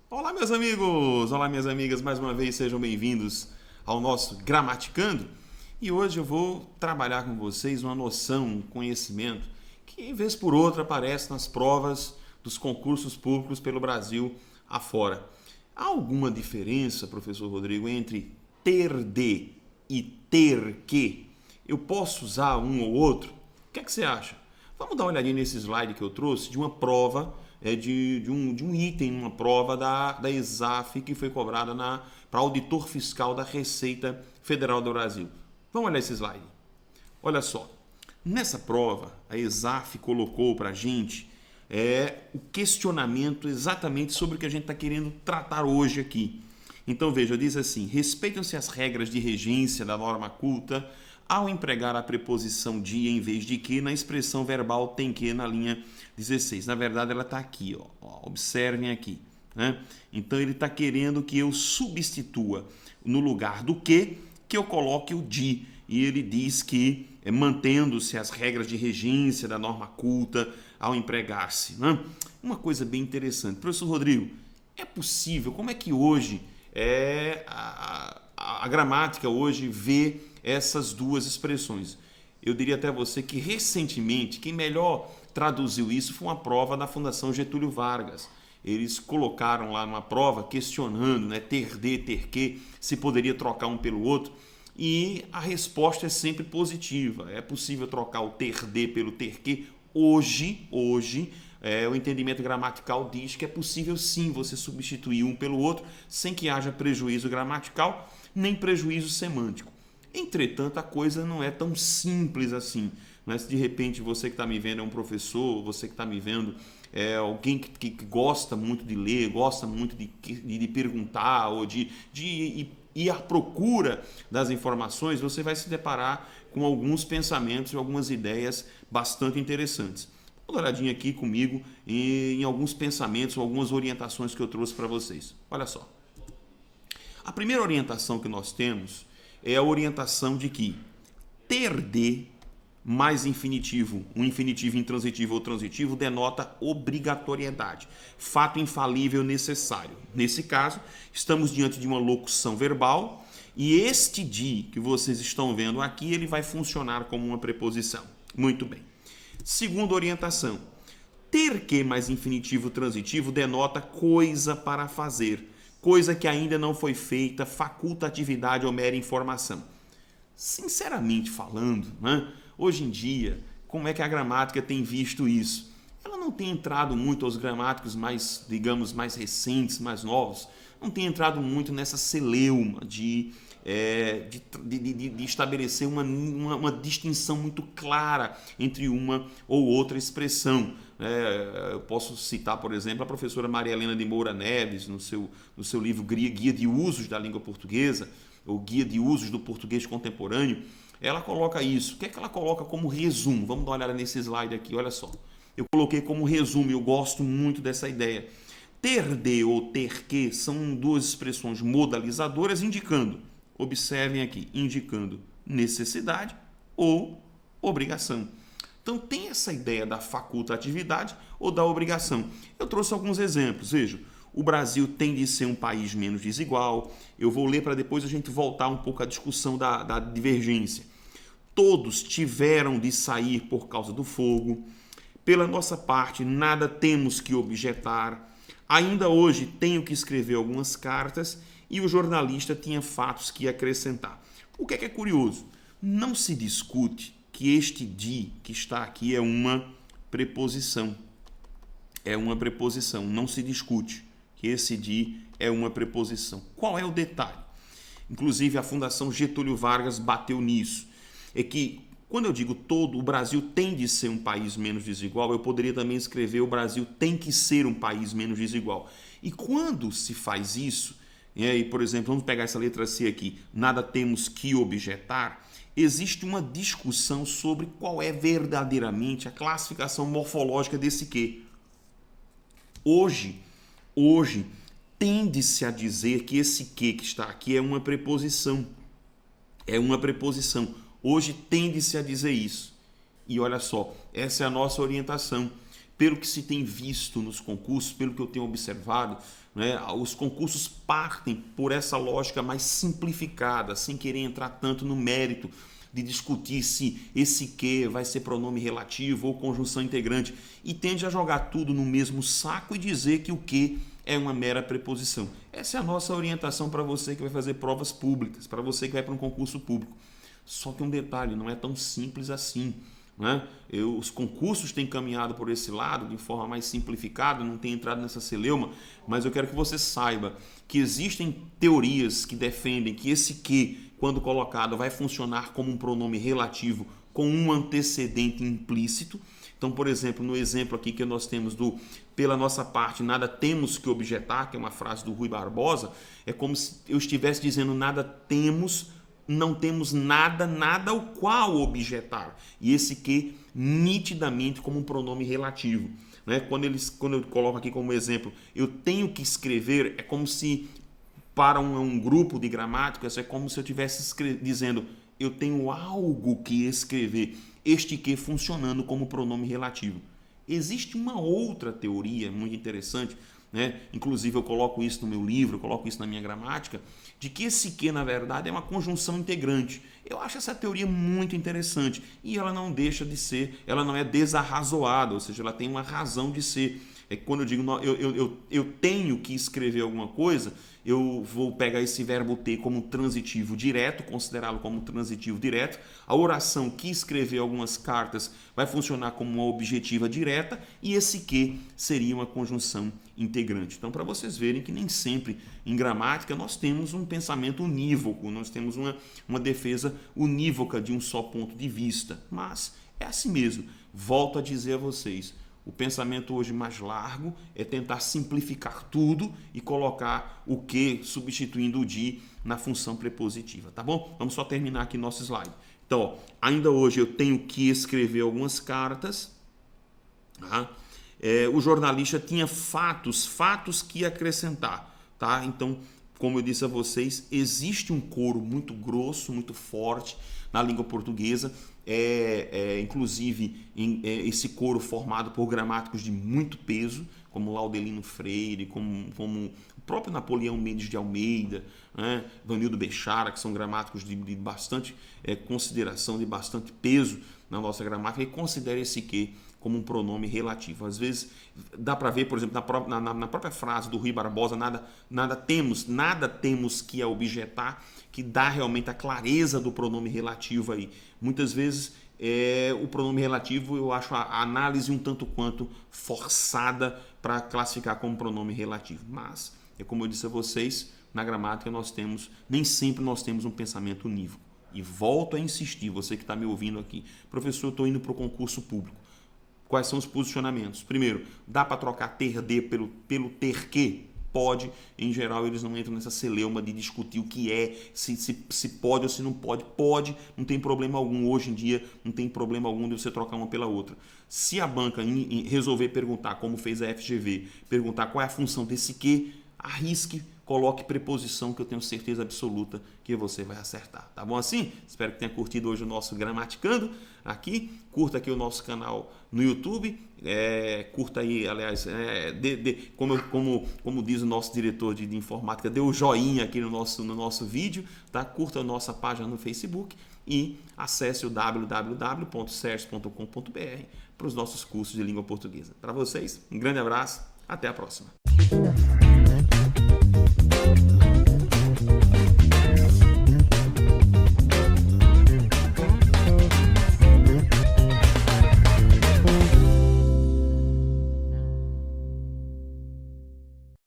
Olá, meus amigos! Olá, minhas amigas! Mais uma vez, sejam bem-vindos ao nosso Gramaticando. E hoje eu vou trabalhar com vocês uma noção, um conhecimento que, vez por outra, aparece nas provas dos concursos públicos pelo Brasil afora. Há alguma diferença, professor Rodrigo, entre ter de e ter que? Eu posso usar um ou outro? O que é que você acha? Vamos dar uma olhadinha nesse slide que eu trouxe de uma prova, de um item, uma prova da ESAF que foi cobrada para auditor fiscal da Receita Federal do Brasil. Vamos olhar esse slide. Olha só, nessa prova a ESAF colocou para a gente o questionamento exatamente sobre o que a gente está querendo tratar hoje aqui. Então veja, diz assim: respeitam-se as regras de regência da norma culta ao empregar a preposição de em vez de que na expressão verbal tem que na linha 16. Na verdade ela está aqui, ó, observem aqui, né? Então ele está querendo que eu substitua no lugar do que eu coloque o de. E ele diz que mantendo-se as regras de regência da norma culta ao empregar-se, né? Uma coisa bem interessante. Professor Rodrigo, é possível, como é que hoje a gramática hoje vê essas duas expressões? Eu diria até a você que recentemente quem melhor traduziu isso foi uma prova da Fundação Getúlio Vargas. Eles colocaram lá numa prova questionando, né, ter de, ter que, se poderia trocar um pelo outro, e a resposta é sempre positiva. É possível trocar o ter de pelo ter que. Hoje o entendimento gramatical diz que é possível sim você substituir um pelo outro sem que haja prejuízo gramatical nem prejuízo semântico. Entretanto, a coisa não é tão simples assim. Mas se de repente você que está me vendo é um professor, você que está me vendo é alguém que gosta muito de ler, gosta muito de perguntar ou de ir à procura das informações, você vai se deparar com alguns pensamentos e algumas ideias bastante interessantes. Dá uma olhadinha aqui comigo em alguns pensamentos, algumas orientações que eu trouxe para vocês. Olha só. A primeira orientação que nós temos é a orientação de que ter de mais infinitivo, um infinitivo intransitivo ou transitivo, denota obrigatoriedade, fato infalível necessário. Nesse caso, estamos diante de uma locução verbal e este de que vocês estão vendo aqui, ele vai funcionar como uma preposição. Muito bem. Segunda orientação, ter que mais infinitivo transitivo denota coisa para fazer, coisa que ainda não foi feita, facultatividade ou mera informação. Sinceramente falando, né? Hoje em dia, como é que a gramática tem visto isso? Ela não tem entrado muito aos gramáticos mais, digamos, mais recentes, mais novos, não tem entrado muito nessa celeuma de estabelecer uma distinção muito clara entre uma ou outra expressão. Eu posso citar, por exemplo, a professora Maria Helena de Moura Neves, no seu livro Guia de Usos da Língua Portuguesa, ou Guia de Usos do Português Contemporâneo. Ela coloca isso. O que é que ela coloca como resumo? Vamos dar uma olhada nesse slide aqui, olha só. Eu coloquei como resumo, eu gosto muito dessa ideia. Ter de ou ter que são duas expressões modalizadoras indicando, observem aqui, indicando necessidade ou obrigação. Então tem essa ideia da facultatividade ou da obrigação. Eu trouxe alguns exemplos, veja. O Brasil tem de ser um país menos desigual. Eu vou ler para depois a gente voltar um pouco à discussão da divergência. Todos tiveram de sair por causa do fogo. Pela nossa parte, nada temos que objetar. Ainda hoje tenho que escrever algumas cartas e o jornalista tinha fatos que acrescentar. O que é curioso? Não se discute que este de que está aqui é uma preposição. É uma preposição, não se discute que esse de é uma preposição. Qual é o detalhe? Inclusive a Fundação Getúlio Vargas bateu nisso. É que quando eu digo todo, o Brasil tem de ser um país menos desigual, eu poderia também escrever o Brasil tem que ser um país menos desigual. E quando se faz isso, e por exemplo, vamos pegar essa letra C aqui, nada temos que objetar, existe uma discussão sobre qual é verdadeiramente a classificação morfológica desse que. Hoje, Hoje, tende-se a dizer que esse que está aqui é uma preposição. É uma preposição. Hoje tende-se a dizer isso. E olha só, essa é a nossa orientação. Pelo que se tem visto nos concursos, pelo que eu tenho observado, né, os concursos partem por essa lógica mais simplificada, sem querer entrar tanto no mérito de discutir se esse que vai ser pronome relativo ou conjunção integrante, e tende a jogar tudo no mesmo saco e dizer que o que é uma mera preposição. Essa é a nossa orientação para você que vai fazer provas públicas, para você que vai para um concurso público. Só que um detalhe, não é tão simples assim. Né? Os concursos têm caminhado por esse lado de forma mais simplificada, não tem entrado nessa celeuma, mas eu quero que você saiba que existem teorias que defendem que esse que, quando colocado, vai funcionar como um pronome relativo com um antecedente implícito. Então, por exemplo, no exemplo aqui que nós temos do pela nossa parte, nada temos que objetar, que é uma frase do Rui Barbosa, é como se eu estivesse dizendo nada temos, não temos nada ao qual objetar. E esse que nitidamente como um pronome relativo. Né? Quando eu coloco aqui como exemplo, eu tenho que escrever, é como se para um grupo de gramáticas, é como se eu estivesse dizendo eu tenho algo que escrever. Este que funcionando como pronome relativo. Existe uma outra teoria muito interessante, né? Inclusive eu coloco isso no meu livro, eu coloco isso na minha gramática, de que esse que na verdade é uma conjunção integrante. Eu acho essa teoria muito interessante e ela não deixa de ser, ela não é desarrazoada, ou seja, ela tem uma razão de ser. É que quando eu digo eu tenho que escrever alguma coisa, eu vou pegar esse verbo ter como transitivo direto, considerá-lo como transitivo direto. A oração que escrever algumas cartas vai funcionar como uma objetiva direta e esse que seria uma conjunção integrante. Então, para vocês verem que nem sempre em gramática nós temos um pensamento unívoco, nós temos uma defesa unívoca de um só ponto de vista. Mas é assim mesmo. Volto a dizer a vocês, o pensamento hoje mais largo é tentar simplificar tudo e colocar o que substituindo o de na função prepositiva, tá bom? Vamos só terminar aqui nosso slide. Então, ó, ainda hoje eu tenho que escrever algumas cartas. Tá? O jornalista tinha fatos que acrescentar, tá? Então, como eu disse a vocês, existe um coro muito grosso, muito forte na língua portuguesa. Inclusive esse coro formado por gramáticos de muito peso, como Laudelino Freire, como o próprio Napoleão Mendes de Almeida, né? Vanildo Bechara, que são gramáticos de bastante consideração, de bastante peso na nossa gramática, e considera esse que como um pronome relativo. Às vezes dá para ver, por exemplo, na própria frase do Rui Barbosa, nada temos que objetar, que dá realmente a clareza do pronome relativo aí. Muitas vezes o pronome relativo eu acho a análise um tanto quanto forçada para classificar como pronome relativo. Mas, como eu disse a vocês, na gramática nem sempre nós temos um pensamento unívoco. E volto a insistir, você que está me ouvindo aqui, professor, eu estou indo para o concurso público. Quais são os posicionamentos? Primeiro, dá para trocar ter de pelo ter que? Pode. Em geral, eles não entram nessa celeuma de discutir o que é, se pode ou se não pode. Pode, não tem problema algum. Hoje em dia, não tem problema algum de você trocar uma pela outra. Se a banca resolver perguntar, como fez a FGV, perguntar qual é a função desse que, arrisque, coloque preposição, que eu tenho certeza absoluta que você vai acertar. Tá bom assim? Espero que tenha curtido hoje o nosso Gramaticando aqui. Curta aqui o nosso canal no YouTube. Curta aí, aliás, como diz o nosso diretor de informática, dê o joinha aqui no nosso vídeo. Tá? Curta a nossa página no Facebook e acesse o www.cerce.com.br para os nossos cursos de língua portuguesa. Para vocês, um grande abraço. Até a próxima.